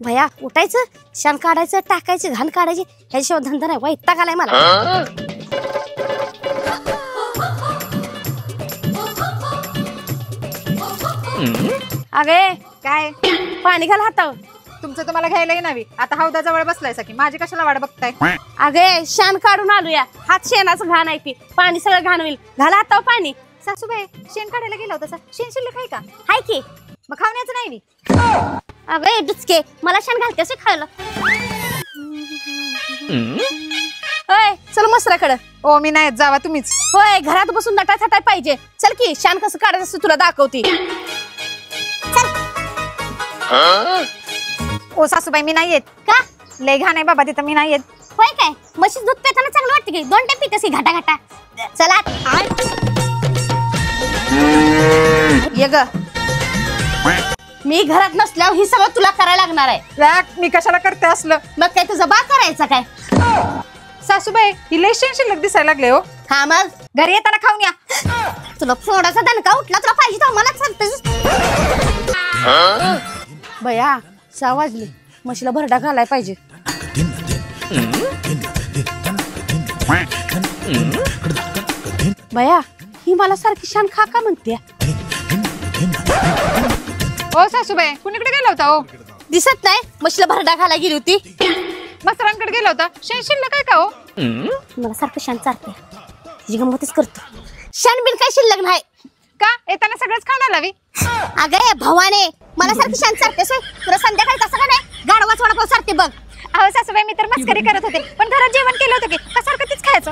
भया उठायचं शान काढायचं टाकायची घाण काढायची ह्याशिवाय धंदा नाही वैताग आलाय मला अगे काय पाणी घाल हातावर तुमचं तुम्हाला घ्यायला येणावी आता हौदाजवळ बसलाय की माझी कशाला वाट बघताय अगे शान काढून आलूया हात शेणाचं घाण आहे ती पाणी सगळं घाण होईल घाला हातावर पाणी सासूबाई शेण काढायला गेला होता शेण शिल्लक आहे का हाय की मग खावण्याचं नाही मी अगे डुचके मला शान घालते असे खायला होय चल मसराकडे ओ मी नाही जावा तुम्हीच होय घरात बसून नटा थाटाय पाहिजे चल की शान कसं काढायचं असं तुला दाखवते ओ सासूबाई मी नाही येत का लय घाण आहे बाबा तिथं मी नाही येत होय काय म्हशीच दूध पिताना चांगलं वाटतं की 2 टाइम पितेस घाटा घाटा चला ये ग मी घरात नसल्यावर ही सगळं तुला करायला लागणार आहे मी कशाला करते असलं मग काय तुझं बा करायचं काय सासूबाई ही लय शेण शिल्लक दिसायला लागले हो हा मग घरी येताना खाऊन या तुला थोडासा दणका उठला तुला पाहिजे तर मला सांगतेस बया 6 वाजले म्हशीला भरडा घालाय पाहिजे बया ही मला सारखी शान खा का म्हणते ओ सासूबाई कुणीकडे गेला होता ओ दिसत नाही म्हशीला भरडा घालाय गेली होती मसरांकडे गेला होता शेण शिल्लक आहे का हो मला सारखं शान चालते तिची गंमतच करतो शान बिन काय शिल्लक नाही का येताना सगळंच खाणार लावी अगं भवाने मला सारखी शान चालतेस तुला संध्याकाळी कसं का नाही गाढवाच वडापाव सारखे बघ अहो सासूबाई मी तर मस्करी करत होते पण घरात जेवण केलं होतं की का सारखं तीच खायचं